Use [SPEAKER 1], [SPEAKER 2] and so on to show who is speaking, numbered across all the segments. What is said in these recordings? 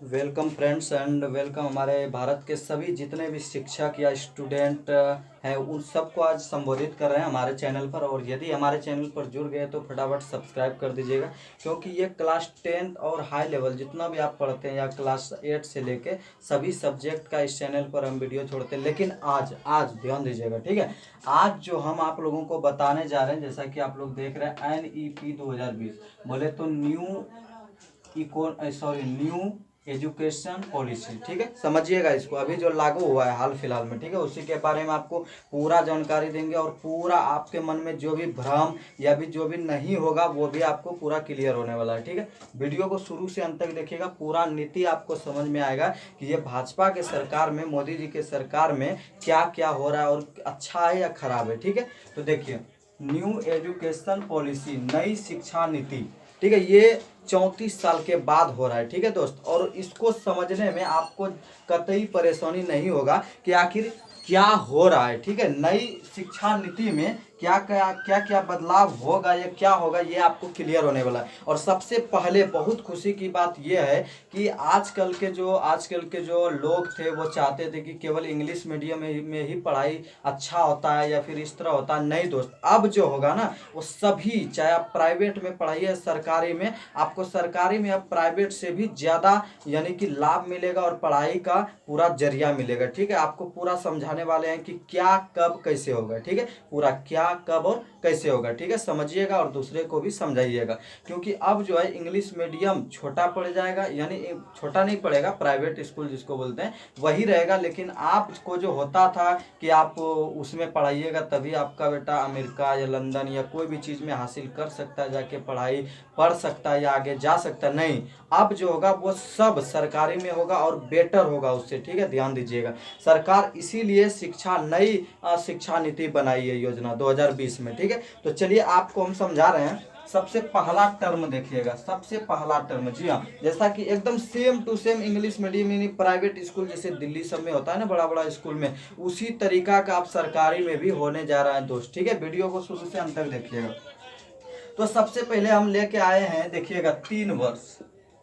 [SPEAKER 1] Welcome friends and welcome हमारे भारत के सभी जितने भी शिक्षक या स्टूडेंट हैं उन सबको आज संबोधित कर रहे हैं हमारे चैनल पर। और यदि हमारे चैनल पर जुड़ गए तो फटाफट सब्सक्राइब कर दीजिएगा, क्योंकि ये क्लास 10 और हाई लेवल जितना भी आप पढ़ते हैं या क्लास 8 से लेके सभी सब्जेक्ट का इस चैनल पर हम वीडियो छोड़ते हैं। लेकिन आज आज ध्यान दीजिएगा, ठीक है। आज जो हम आप लोगों को बताने जा रहे हैं, जैसा कि आप लोग देख रहे हैं NEP 2020 बोले तो न्यू एजुकेशन पॉलिसी, ठीक है। समझिएगा इसको, अभी जो लागू हुआ है हाल फिलहाल में, ठीक है, उसी के बारे में आपको पूरा जानकारी देंगे और पूरा आपके मन में जो भी भ्रम या भी जो भी नहीं होगा वो भी आपको पूरा क्लियर होने वाला है, ठीक है। वीडियो को शुरू से अंत तक देखिएगा, पूरा नीति आपको समझ में आएगा कि ये भाजपा के सरकार में, मोदी जी के सरकार में क्या क्या हो रहा है और अच्छा है या खराब है, ठीक है। तो देखिए, न्यू एजुकेशन पॉलिसी, नई शिक्षा नीति, ठीक है, ये 34 साल के बाद हो रहा है, ठीक है दोस्त। और इसको समझने में आपको कतई परेशानी नहीं होगा कि आखिर क्या हो रहा है, ठीक है। नई शिक्षा नीति में क्या क्या क्या क्या बदलाव होगा या क्या होगा, ये आपको क्लियर होने वाला है। और सबसे पहले बहुत खुशी की बात यह है कि आजकल के जो लोग थे वो चाहते थे कि केवल इंग्लिश मीडियम में ही पढ़ाई अच्छा होता है या फिर इस तरह होता है। नहीं दोस्त, अब जो होगा ना वो सभी, चाहे आप प्राइवेट में पढ़ाइए सरकारी में, आपको सरकारी में अब प्राइवेट से भी ज़्यादा यानी कि लाभ मिलेगा और पढ़ाई का पूरा जरिया मिलेगा, ठीक है। आपको पूरा समझाने वाले हैं कि क्या कब कैसे होगा, ठीक है। पूरा क्या कब और कैसे होगा, ठीक है, समझिएगा और दूसरे को भी समझाइएगा। क्योंकि अब जो है इंग्लिश मीडियम छोटा पड़ जाएगा, यानी छोटा नहीं पड़ेगा, प्राइवेट स्कूल जिसको बोलते हैं वही रहेगा। लेकिन आपको जो होता था कि आप उसमें पढ़ाइएगा तभी आपका बेटा अमेरिका या लंदन या कोई भी चीज़ में हासिल कर सकता है, जाके पढ़ाई पढ़ सकता है या आगे जा सकता है, नहीं। अब जो होगा वो सब सरकारी में होगा और बेटर होगा उससे, ठीक है, ध्यान दीजिएगा। सरकार इसीलिए नई शिक्षा नीति बनाई है, योजना 2020 में, ठीक है। तो चलिए आपको हम समझा रहे हैं। सबसे पहला टर्म देखिएगा, सबसे पहला टर्म, जी हाँ, जैसा कि एकदम same to same English medium यानी प्राइवेट स्कूल जैसे दिल्ली सब में होता है ना, बड़ा बड़ा स्कूल में, उसी तरीका का आप सरकारी में भी होने जा रहा है दोस्त, ठीक है। वीडियो को शुरू से अंत तक देखिएगा। तो सबसे पहले हम लेके आए हैं, देखिएगा, 3 वर्ष,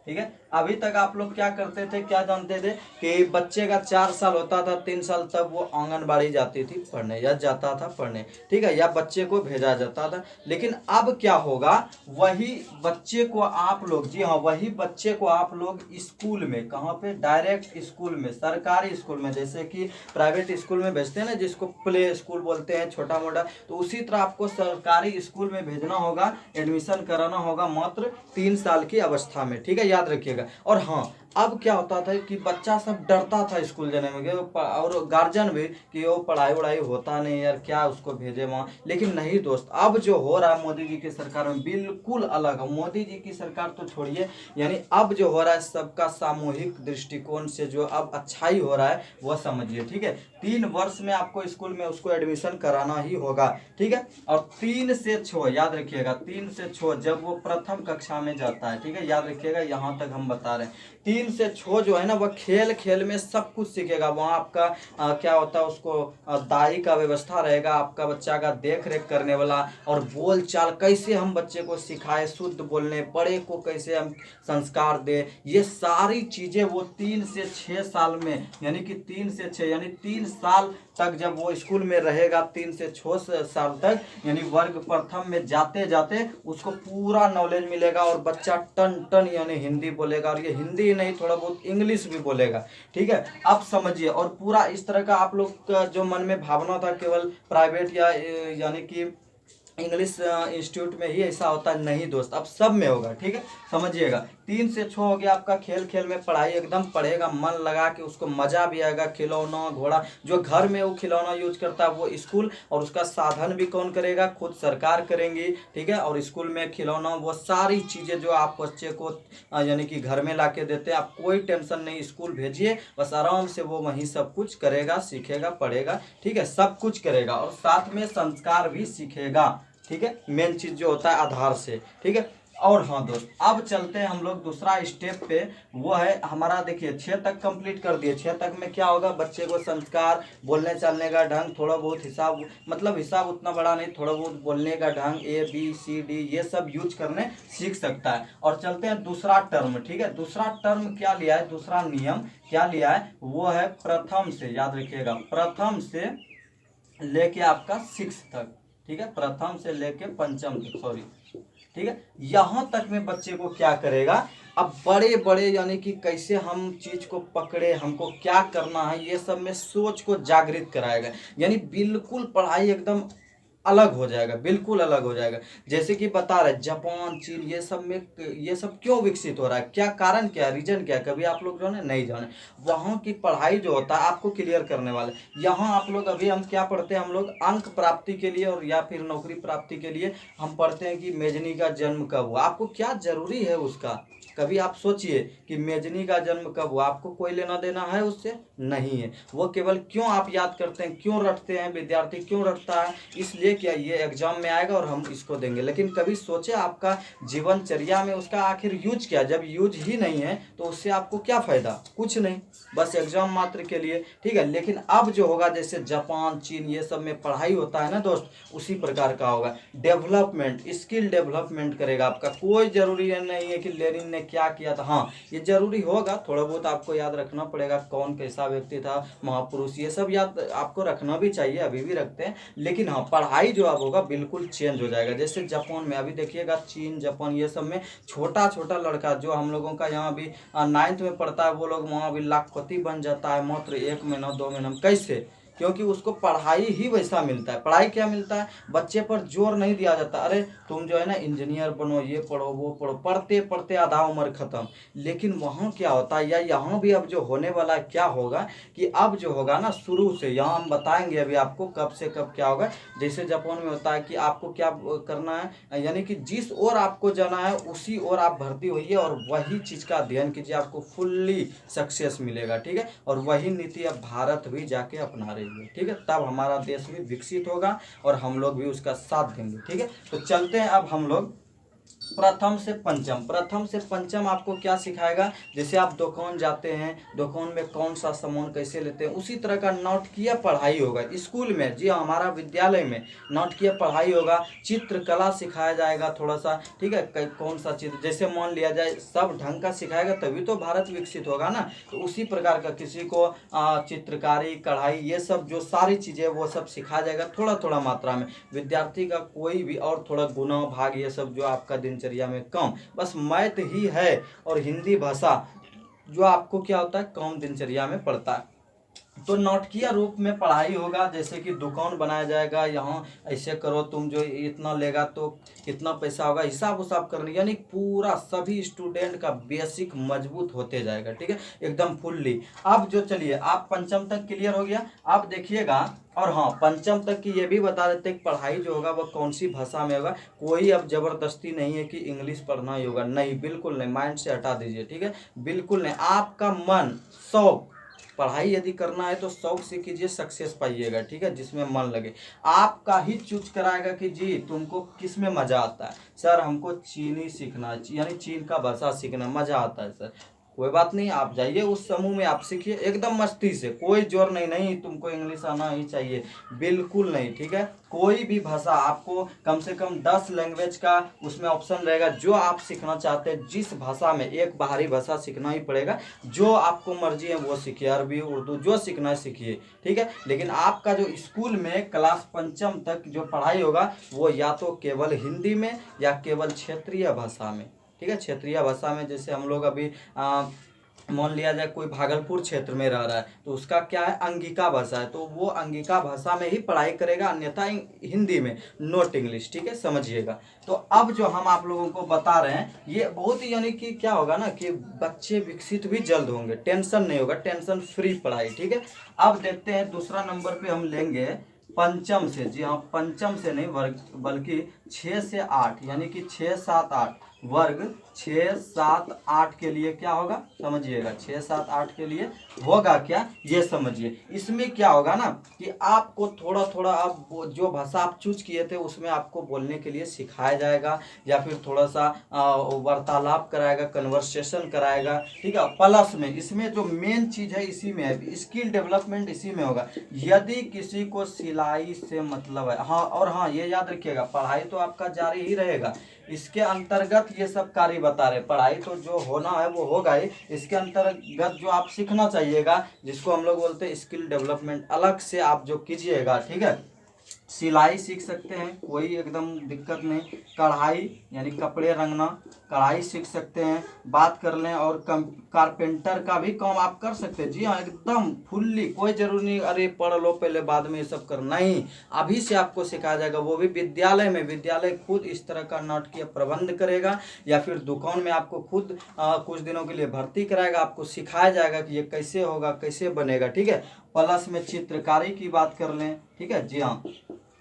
[SPEAKER 1] ठीक है। अभी तक आप लोग क्या करते थे, क्या जानते थे कि बच्चे का 4 साल होता था, 3 साल तब वो आंगनबाड़ी जाती थी पढ़ने या जाता था पढ़ने, ठीक है, या बच्चे को भेजा जाता था। लेकिन अब क्या होगा, वही बच्चे को आप लोग, जी हाँ, वही बच्चे को आप लोग स्कूल में, कहाँ पे, डायरेक्ट स्कूल में, सरकारी स्कूल में, जैसे कि प्राइवेट स्कूल में भेजते हैं ना जिसको प्ले स्कूल बोलते हैं छोटा मोटा, तो उसी तरह आपको सरकारी स्कूल में भेजना होगा, एडमिशन कराना होगा मात्र 3 साल की अवस्था में, ठीक है, याद रखिएगा। और हाँ, अब क्या होता था कि बच्चा सब डरता था स्कूल जाने में, और गार्जियन भी कि वो पढ़ाई वढ़ाई होता नहीं यार, क्या उसको भेजे वहाँ। लेकिन नहीं दोस्त, अब जो हो रहा है मोदी जी की सरकार में बिल्कुल अलग है। मोदी जी की सरकार तो छोड़िए, यानी अब जो हो रहा है सबका सामूहिक दृष्टिकोण से जो अब अच्छाई हो रहा है वह समझिए, ठीक है। 3 वर्ष में आपको स्कूल में उसको एडमिशन कराना ही होगा, ठीक है। और 3 से 6 याद रखिएगा, 3 से 6 जब वो प्रथम कक्षा में जाता है, ठीक है, याद रखिएगा, यहाँ तक हम बता रहे हैं। 3 से 6 जो है ना वह खेल खेल में सब कुछ सीखेगा। वहाँ आपका क्या होता है, उसको दाई का व्यवस्था रहेगा, आपका बच्चा का देख रेख करने वाला, और बोल चाल कैसे हम बच्चे को सिखाए, शुद्ध बोलने, बड़े को कैसे हम संस्कार दे, ये सारी चीज़ें वो 3 से 6 साल में, यानी कि 3 से 6 यानी 3 साल तक जब वो स्कूल में रहेगा, 3 से 6 साल तक, यानी वर्ग प्रथम में जाते जाते उसको पूरा नॉलेज मिलेगा और बच्चा टन टन यानी हिंदी बोलेगा, और ये हिंदी नहीं थोड़ा बहुत इंग्लिश भी बोलेगा, ठीक है। अब समझिए, और पूरा इस तरह का आप लोग का जो मन में भावना था केवल प्राइवेट या यानी कि इंग्लिश इंस्टीट्यूट में ही ऐसा होता है, नहीं दोस्त, अब सब में होगा, ठीक है, समझिएगा। 3 से 6 हो गया आपका खेल खेल में, पढ़ाई एकदम पढ़ेगा मन लगा के, उसको मजा भी आएगा। खिलौना घोड़ा जो घर में वो खिलौना यूज करता है वो स्कूल, और उसका साधन भी कौन करेगा, खुद सरकार करेंगी, ठीक है। और स्कूल में खिलौना वो सारी चीज़ें जो आप बच्चे को यानी कि घर में ला के देते हैं, आप कोई टेंशन नहीं, स्कूल भेजिए, बस आराम से वो वहीं सब कुछ करेगा, सीखेगा, पढ़ेगा, ठीक है, सब कुछ करेगा और साथ में संस्कार भी सीखेगा, ठीक है। मेन चीज़ जो होता है आधार से, ठीक है। और हाँ दोस्त, अब चलते हैं हम लोग दूसरा स्टेप पे। वो है हमारा, देखिए 6 तक कंप्लीट कर दिए। 6 तक में क्या होगा, बच्चे को संस्कार, बोलने चालने का ढंग, थोड़ा बहुत हिसाब, मतलब हिसाब उतना बड़ा नहीं, थोड़ा बहुत बोलने का ढंग, ABCD ये सब यूज करने सीख सकता है। और चलते हैं दूसरा टर्म, ठीक है। दूसरा टर्म क्या लिया है, दूसरा नियम क्या लिया है, वो है प्रथम से, याद रखिएगा, प्रथम से लेके आपका 6 तक, ठीक है, प्रथम से लेके पंचम तक, सॉरी, ठीक है। यहां तक में बच्चे को क्या करेगा, अब बड़े बड़े यानी कि कैसे हम चीज को पकड़े, हमको क्या करना है, ये सब में सोच को जागृत कराएगा। यानी बिल्कुल पढ़ाई एकदम अलग हो जाएगा, बिल्कुल अलग हो जाएगा। जैसे कि बता रहे जापान, चीन, ये सब में ये सब क्यों विकसित हो रहा है, क्या कारण, क्या रीजन, क्या कभी आप लोग जो है नहीं जाने। वहाँ की पढ़ाई जो होता है आपको क्लियर करने वाले। यहाँ आप लोग अभी हम क्या पढ़ते हैं, हम लोग अंक प्राप्ति के लिए और या फिर नौकरी प्राप्ति के लिए हम पढ़ते हैं कि मेजनी का जन्म कब हुआ। आपको क्या जरूरी है उसका, कभी आप सोचिए कि मेजनी का जन्म कब हुआ, आपको कोई लेना देना है उससे, नहीं है। वो केवल क्यों आप याद करते हैं, क्यों रटते हैं, विद्यार्थी क्यों रटता है, इसलिए क्या ये एग्जाम में आएगा और हम इसको देंगे। लेकिन कभी सोचे आपका जीवनचर्या में उसका आखिर यूज क्या, जब यूज ही नहीं है तो उससे आपको क्या फायदा, कुछ नहीं, बस एग्जाम मात्र के लिए, ठीक है। लेकिन अब जो होगा, जैसे जापान, चीन ये सब में पढ़ाई होता है ना दोस्त, उसी प्रकार का होगा। डेवलपमेंट, स्किल डेवलपमेंट करेगा आपका। कोई जरूरी नहीं है कि लेनिन ने क्या किया था, हाँ ये जरूरी होगा, थोड़ा बहुत आपको याद रखना पड़ेगा, कौन कैसा व्यक्ति था, महापुरुष, ये सब याद आपको रखना भी चाहिए, अभी भी रखते हैं। लेकिन हाँ, पढ़ाई जो अब होगा बिल्कुल चेंज हो जाएगा। जैसे जापान में अभी देखिएगा, चीन, जापान ये सब में छोटा छोटा लड़का जो हम लोगों का यहाँ भी 9th में पढ़ता है, वो लोग वहाँ भी लाखपति बन जाता है मात्र 1 महीना 2 महीना में। कैसे, क्योंकि उसको पढ़ाई ही वैसा मिलता है। पढ़ाई क्या मिलता है, बच्चे पर जोर नहीं दिया जाता, अरे तुम जो है ना इंजीनियर बनो, ये पढ़ो वो पढ़ो, पढ़ते पढ़ते आधा उम्र खत्म। लेकिन वहाँ क्या होता है, या यहाँ भी अब जो होने वाला है क्या होगा, कि अब जो होगा ना शुरू से, यहाँ हम बताएंगे अभी आपको कब से कब क्या होगा। जैसे जापान में होता है कि आपको क्या करना है, यानी कि जिस ओर आपको जाना है उसी ओर आप भर्ती होइए और वही चीज का अध्ययन कीजिए, आपको फुल्ली सक्सेस मिलेगा, ठीक है। और वही नीति अब भारत भी जाके अपना रही है, ठीक है। तब हमारा देश भी विकसित होगा और हम लोग भी उसका साथ देंगे, ठीक है। तो चलते हैं अब हम लोग प्रथम से पंचम। प्रथम से पंचम आपको क्या सिखाएगा, जैसे आप दुकान जाते हैं, दुकान में कौन सा सामान कैसे लेते हैं, उसी तरह का नौटकीय पढ़ाई होगा स्कूल में। जी हाँ, हमारा विद्यालय में नौटकीय पढ़ाई होगा, चित्रकला सिखाया जाएगा थोड़ा सा, ठीक है। कौन सा चित्र, जैसे मान लिया जाए सब ढंग का सिखाएगा तभी तो भारत विकसित होगा ना। तो उसी प्रकार का किसी को चित्रकारी, कढ़ाई, ये सब जो सारी चीज़ें वो सब सिखाया जाएगा थोड़ा थोड़ा मात्रा में। विद्यार्थी का कोई भी और थोड़ा गुना भाग ये सब जो आपका दिनचर्या में कम, बस मैथ ही है और हिंदी भाषा जो आपको क्या होता है कम दिनचर्या में पड़ता है। तो नौटकीय रूप में पढ़ाई होगा, जैसे कि दुकान बनाया जाएगा, यहाँ ऐसे करो, तुम जो इतना लेगा तो कितना पैसा होगा, हिसाब उसाब करने, यानी पूरा सभी स्टूडेंट का बेसिक मजबूत होते जाएगा, ठीक है, एकदम फुल्ली। अब जो चलिए, आप पंचम तक क्लियर हो गया, अब देखिएगा। और हाँ, पंचम तक की ये भी बता देते हैं पढ़ाई जो होगा वह कौन सी भाषा में होगा। कोई अब जबरदस्ती नहीं है कि इंग्लिश पढ़ना ही होगा, नहीं, बिल्कुल नहीं, माइंड से हटा दीजिए, ठीक है, बिल्कुल नहीं। आपका मन, शौक, पढ़ाई यदि करना है तो शौक से कीजिए, सक्सेस पाइएगा, ठीक है, जिसमें मन लगे। आपका ही चूज कराएगा कि जी तुमको किस में मजा आता है, सर हमको चीनी सीखना है, यानी चीन का भाषा सीखना मजा आता है सर, कोई बात नहीं, आप जाइए उस समूह में, आप सीखिए एकदम मस्ती से, कोई जोर नहीं, नहीं तुमको इंग्लिश आना ही चाहिए, बिल्कुल नहीं, ठीक है। कोई भी भाषा आपको कम से कम 10 लैंग्वेज का उसमें ऑप्शन रहेगा, जो आप सीखना चाहते हैं, जिस भाषा में, एक बाहरी भाषा सीखना ही पड़ेगा, जो आपको मर्जी है वो सीखिए, अरबी, उर्दू, जो सीखना है सीखिए, ठीक है। लेकिन आपका जो स्कूल में क्लास पंचम तक जो पढ़ाई होगा वो या तो केवल हिंदी में या केवल क्षेत्रीय भाषा में, ठीक है, क्षेत्रीय भाषा में। जैसे हम लोग अभी मान लिया जाए कोई भागलपुर क्षेत्र में रह रहा है तो उसका क्या है, अंगिका भाषा है, तो वो अंगिका भाषा में ही पढ़ाई करेगा, अन्यथा हिंदी में, नॉट इंग्लिश, ठीक है, समझिएगा। तो अब जो हम आप लोगों को बता रहे हैं ये बहुत ही, यानी कि क्या होगा ना कि बच्चे विकसित भी जल्द होंगे, टेंशन नहीं होगा, टेंशन फ्री पढ़ाई, ठीक है। अब देखते हैं दूसरा नंबर पे हम लेंगे पंचम से। जी हाँ, पंचम से नहीं बल्कि 6 से 8, यानी कि 6, 7, 8 वर्ग 6, 7, 8 के लिए क्या होगा समझिएगा, 6, 7, 8 के लिए होगा क्या ये समझिए। इसमें क्या होगा ना कि आपको थोड़ा थोड़ा आप जो भाषा आप चूज किए थे उसमें आपको बोलने के लिए सिखाया जाएगा, या फिर थोड़ा सा वार्तालाप कराएगा, कन्वर्सेशन कराएगा, ठीक है। प्लस में इसमें जो मेन चीज है इसी में है, स्किल डेवलपमेंट इसी में होगा। यदि किसी को सिलाई से मतलब है, हाँ, और हाँ ये याद रखिएगा, पढ़ाई तो आपका जारी ही रहेगा, इसके अंतर्गत ये सब कार्य बता रहे। पढ़ाई तो जो होना है वो होगा ही, इसके अंतर्गत जो आप सीखना चाहिएगा जिसको हम लोग बोलते हैं स्किल डेवलपमेंट, अलग से आप जो कीजिएगा, ठीक है। सिलाई सीख सकते हैं, कोई एकदम दिक्कत नहीं। कढ़ाई यानी कपड़े रंगना, कढ़ाई सीख सकते हैं, बात कर लें। और कारपेंटर का भी काम आप कर सकते हैं, जी हाँ, एकदम फुल्ली, कोई जरूरी नहीं अरे पढ़ लो पहले बाद में ये सब करना, नहीं, अभी से आपको सिखाया जाएगा, वो भी विद्यालय में। विद्यालय खुद इस तरह का नाटकीय प्रबंध करेगा, या फिर दुकान में आपको खुद कुछ दिनों के लिए भर्ती कराएगा, आपको सिखाया जाएगा कि ये कैसे होगा, कैसे बनेगा, ठीक है। प्लस में चित्रकारी की बात कर लें, ठीक है, जी हाँ,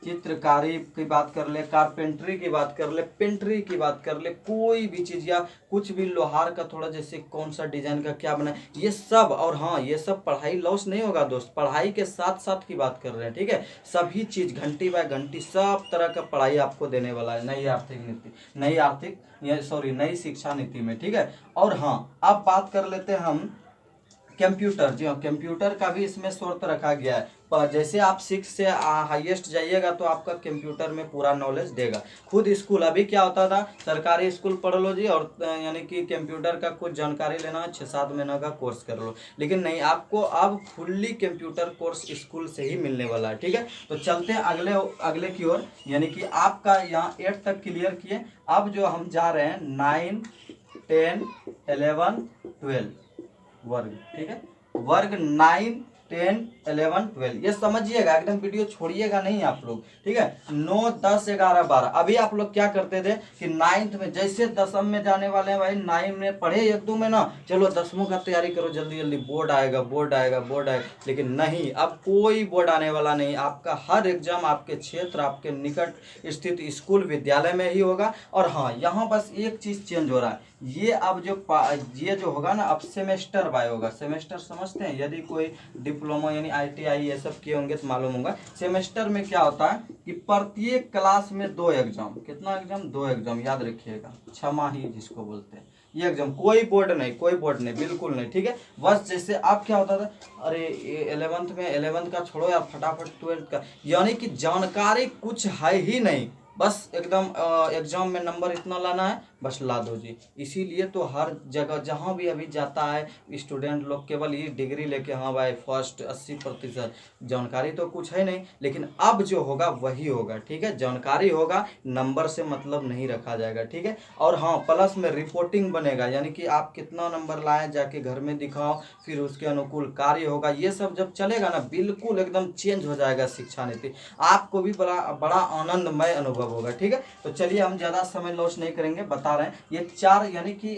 [SPEAKER 1] चित्रकारी की बात कर ले, कारपेंटरी की बात कर ले, पेंटरी की बात कर ले, कोई भी चीज या कुछ भी लोहार का थोड़ा जैसे कौन सा डिजाइन का क्या बना, ये सब। और हाँ ये सब पढ़ाई लॉस नहीं होगा दोस्त, पढ़ाई के साथ साथ की बात कर रहे हैं, ठीक है। सभी चीज घंटी बाय घंटी सब तरह का पढ़ाई आपको देने वाला है नई आर्थिक नीति, नई शिक्षा नीति में, ठीक है। और हाँ अब बात कर लेते हैं हम कंप्यूटर, जी हाँ, कंप्यूटर का भी इसमें शर्त रखा गया है। पर जैसे आप 6 से हाईएस्ट जाइएगा तो आपका कंप्यूटर में पूरा नॉलेज देगा। खुद स्कूल अभी क्या होता था, सरकारी स्कूल पढ़ लो जी, और यानी कि कंप्यूटर का कुछ जानकारी लेना है 6-7 महीना का कोर्स कर लो, लेकिन नहीं, आपको अब फुल्ली कंप्यूटर कोर्स स्कूल से ही मिलने वाला है, ठीक है। तो चलते हैं अगले की ओर, यानी कि आपका यहाँ 8 तक क्लियर किए। अब जो हम जा रहे हैं 9, 10, 11, 12 वर्ग, ठीक है। वर्ग 9, 10, 11, 12 ये समझिएगा, एकदम वीडियो छोड़िएगा नहीं आप लोग, ठीक है। 9, 10, 11, 12 अभी आप लोग क्या करते थे कि 9th में जैसे 10वीं में जाने वाले हैं भाई, 9 में पढ़े 1-2 में ना, चलो 10वीं का तैयारी करो, जल्दी जल्दी बोर्ड आएगा, बोर्ड आएगा, बोर्ड आएगा। लेकिन नहीं, अब कोई बोर्ड आने वाला नहीं, आपका हर एग्जाम आपके क्षेत्र, आपके निकट स्थित स्कूल विद्यालय में ही होगा। और हाँ यहाँ बस एक चीज चेंज हो रहा है, ये अब ये जो होगा ना अब सेमेस्टर बाय होगा। सेमेस्टर समझते हैं, यदि कोई डिप्लोमा यानी ITI ये सब किए होंगे तो मालूम होगा। सेमेस्टर में क्या होता है कि प्रत्येक क्लास में 2 एग्जाम, कितना एग्जाम, 2 एग्जाम, याद रखिएगा, छमाही जिसको बोलते हैं, ये एग्जाम, कोई बोर्ड नहीं, कोई बोर्ड नहीं, बिल्कुल नहीं, ठीक है। बस जैसे अब क्या होता था, अरे 11th का छोड़ो यार, फटाफट 12th का, यानी कि जानकारी कुछ है ही नहीं, बस एकदम एग्जाम में नंबर इतना लाना है, बस ला दो जी। इसीलिए तो हर जगह जहाँ भी अभी जाता है स्टूडेंट लोग केवल ये डिग्री लेके, हाँ भाई फर्स्ट 80%, जानकारी तो कुछ है नहीं। लेकिन अब जो होगा वही होगा, ठीक है, जानकारी होगा, नंबर से मतलब नहीं रखा जाएगा, ठीक है। और हाँ प्लस में रिपोर्टिंग बनेगा, यानी कि आप कितना नंबर लाए जाके घर में दिखाओ, फिर उसके अनुकूल कार्य होगा, ये सब जब चलेगा ना बिल्कुल एकदम चेंज हो जाएगा शिक्षा नीति, आपको भी बड़ा आनंदमय अनुभव होगा, ठीक है। तो चलिए हम ज़्यादा समय लॉस नहीं करेंगे, बता रहे हैं ये 4 यानी कि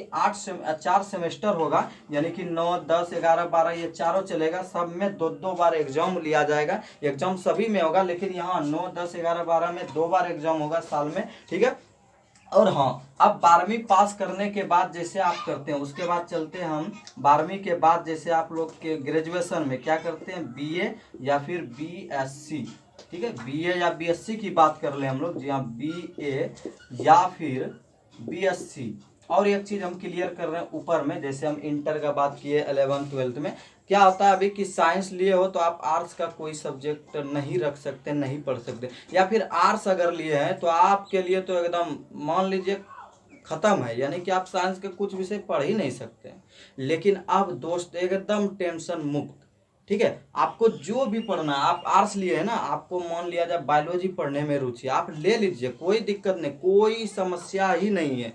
[SPEAKER 1] 4 सेमेस्टर होगा, यानी कि 9, 10, 11, 12 ये चारों चलेगा, सब में 2-2 बार एग्जाम लिया जाएगा। एग्जाम सभी में होगा, लेकिन यहाँ 9, 10, 11, 12 में 2 बार एग्जाम होगा साल में, ठीक है। और हाँ अब 12वीं पास करने के बाद जैसे आप करते हैं, उसके बाद चलते हैं हम 12वीं के बाद जैसे आप लोग के ग्रेजुएशन में क्या करते हैं, BA या फिर BSc, ठीक है, BA या BSc की बात कर ले हम लोग, जी हाँ, BA या फिर BSc। और एक चीज हम क्लियर कर रहे हैं ऊपर में, जैसे हम इंटर का बात किए 11th 12th में क्या होता है, अभी कि साइंस लिए हो तो आप आर्ट्स का कोई सब्जेक्ट नहीं रख सकते, नहीं पढ़ सकते, या फिर आर्ट्स अगर लिए हैं तो आपके लिए तो एकदम मान लीजिए खत्म है, यानी कि आप साइंस के कुछ विषय पढ़ ही नहीं सकते। लेकिन अब दोस्त एकदम टेंशन मुक्त, ठीक है, आपको जो भी पढ़ना है, आप आर्ट्स लिए है ना, आपको मान लिया जाए बायोलॉजी पढ़ने में रुचि, आप ले लीजिए, कोई दिक्कत नहीं, कोई समस्या ही नहीं है,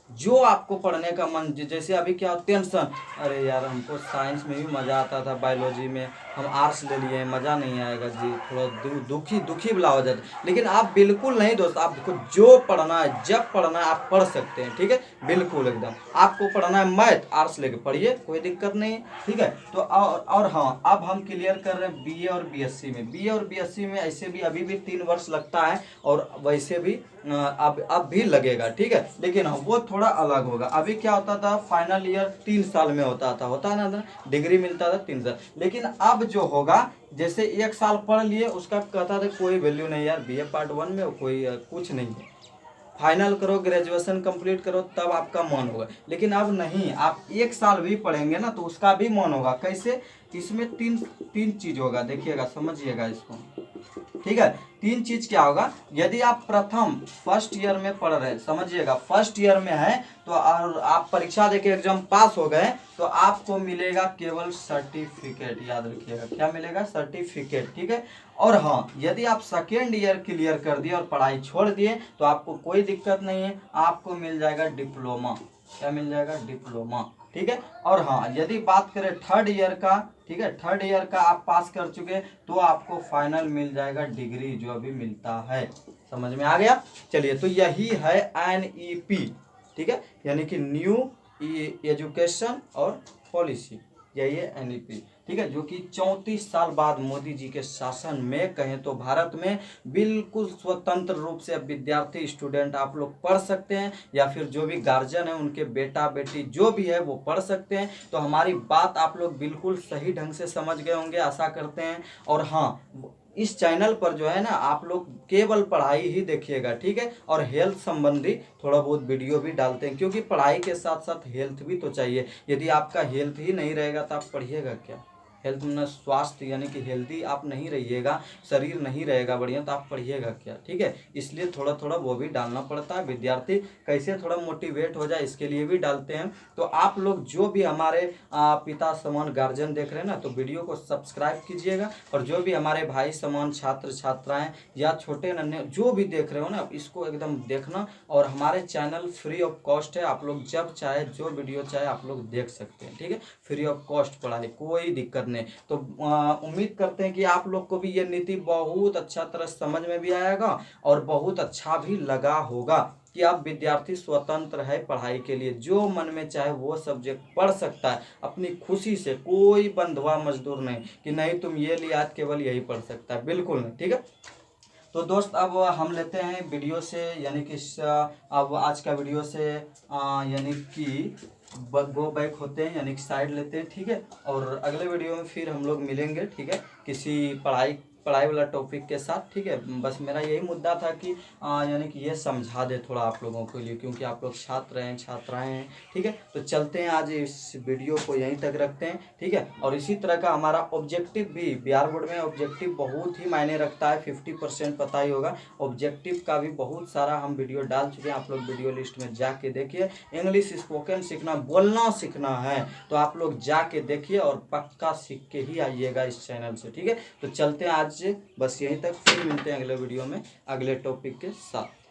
[SPEAKER 1] जो आपको पढ़ने का मन, जैसे अभी क्या टेंशन, अरे यार हमको साइंस में भी मज़ा आता था, बायोलॉजी में हम आर्ट्स ले लिए, मज़ा नहीं आएगा जी, थोड़ा दुखी बुला हो जाता, लेकिन आप बिल्कुल नहीं दोस्त, आपको जो पढ़ना है जब पढ़ना है आप पढ़ सकते हैं, ठीक है, बिल्कुल एकदम। आपको पढ़ना है मैथ, आर्ट्स लेके पढ़िए, कोई दिक्कत नहीं है, ठीक है। तो और हाँ अब हम क्लियर कर रहे हैं BA और BSc में। BA और BSc में ऐसे भी अभी भी 3 वर्ष लगता है, और वैसे भी अब भी लगेगा, ठीक है। लेकिन वो थोड़ा अलग होगा। अभी क्या होता था, फाइनल ईयर 3 साल में होता है ना, डिग्री मिलता था 3 साल। लेकिन अब जो होगा, जैसे 1 साल पढ़ लिए, उसका कहता था कोई वैल्यू नहीं यार, BA पार्ट 1 में कोई कुछ नहीं है, फाइनल करो, ग्रेजुएशन कंप्लीट करो, तब आपका मन होगा। लेकिन अब नहीं, आप 1 साल भी पढ़ेंगे ना तो उसका भी मन होगा। कैसे? इसमें तीन तीन चीज होगा, देखिएगा, समझिएगा इसको, ठीक है। 3 चीज क्या होगा, यदि आप प्रथम फर्स्ट ईयर में पढ़ रहे हैं, समझिएगा, फर्स्ट ईयर में है तो और आप परीक्षा देके एग्जाम पास हो गए, तो आपको मिलेगा केवल सर्टिफिकेट, याद रखिएगा, क्या मिलेगा? सर्टिफिकेट, ठीक है। और हाँ, यदि आप सेकेंड ईयर क्लियर कर दिए और पढ़ाई छोड़ दिए तो आपको कोई दिक्कत नहीं है, आपको मिल जाएगा डिप्लोमा। क्या मिल जाएगा? डिप्लोमा, ठीक है। और हाँ, यदि बात करें थर्ड ईयर का, ठीक है, थर्ड ईयर का आप पास कर चुके तो आपको फाइनल मिल जाएगा डिग्री, जो अभी मिलता है। समझ में आ गया? चलिए, तो यही है NEP, ठीक है, यानी कि न्यू एजुकेशन और पॉलिसी, यही है NEP, ठीक है, जो कि 34 साल बाद मोदी जी के शासन में, कहें तो भारत में बिल्कुल स्वतंत्र रूप से अब विद्यार्थी, स्टूडेंट आप लोग पढ़ सकते हैं, या फिर जो भी गार्जियन है उनके बेटा बेटी जो भी है वो पढ़ सकते हैं। तो हमारी बात आप लोग बिल्कुल सही ढंग से समझ गए होंगे, आशा करते हैं। और हाँ, इस चैनल पर जो है ना, आप लोग केवल पढ़ाई ही देखिएगा, ठीक है, और हेल्थ संबंधी थोड़ा बहुत वीडियो भी डालते हैं, क्योंकि पढ़ाई के साथ साथ हेल्थ भी तो चाहिए। यदि आपका हेल्थ ही नहीं रहेगा तो आप पढ़िएगा क्या? हेल्थ में स्वास्थ्य, यानी कि हेल्दी आप नहीं रहिएगा, शरीर नहीं रहेगा बढ़िया, तो आप पढ़िएगा क्या, ठीक है। इसलिए थोड़ा थोड़ा वो भी डालना पड़ता है, विद्यार्थी कैसे थोड़ा मोटिवेट हो जाए, इसके लिए भी डालते हैं। तो आप लोग जो भी हमारे पिता समान गार्जियन देख रहे हैं ना, तो वीडियो को सब्सक्राइब कीजिएगा। और जो भी हमारे भाई समान छात्र छात्राएं या छोटे नन्हे जो भी देख रहे हो ना, इसको एकदम देखना। और हमारे चैनल फ्री ऑफ कॉस्ट है, आप लोग जब चाहे जो वीडियो चाहे आप लोग देख सकते हैं, ठीक है, फ्री ऑफ कॉस्ट पढ़ाई, कोई दिक्कत नहीं। तो उम्मीद करते हैं कि आप लोग को भी ये नीति बहुत अच्छा तरह समझ में भी आएगा और बहुत अच्छा भी लगा होगा कि आप विद्यार्थी स्वतंत्र है पढ़ाई के लिए, जो मन में चाहे वो सब्जेक्ट पढ़ सकता है अपनी खुशी से, कोई बंधुआ मजदूर नहीं कि नहीं तुम ये लिया आज केवल यही पढ़ सकता है, बिल्कुल नहीं, ठीक है। तो दोस्त, अब हम लेते हैं वीडियो से, यानी कि अब आज का वीडियो से यानी कि गो बैक होते हैं, यानी कि साइड लेते हैं, ठीक है। और अगले वीडियो में फिर हम लोग मिलेंगे, ठीक है, किसी पढ़ाई वाला टॉपिक के साथ, ठीक है। बस मेरा यही मुद्दा था कि यानी कि ये समझा दे थोड़ा आप लोगों के लिए, क्योंकि आप लोग छात्र हैं, छात्राएं हैं, ठीक है। तो चलते हैं, आज इस वीडियो को यहीं तक रखते हैं, ठीक है। और इसी तरह का हमारा ऑब्जेक्टिव भी, बिहार बोर्ड में ऑब्जेक्टिव बहुत ही मायने रखता है, 50% पता ही होगा। ऑब्जेक्टिव का भी बहुत सारा हम वीडियो डाल चुके हैं, आप लोग वीडियो लिस्ट में जाके देखिए। इंग्लिश स्पोकन सीखना, बोलना सीखना है तो आप लोग जाके देखिए और पक्का सीख के ही आइएगा इस चैनल से, ठीक है। तो चलते हैं आज बस यहीं तक, फिर मिलते हैं अगले वीडियो में अगले टॉपिक के साथ।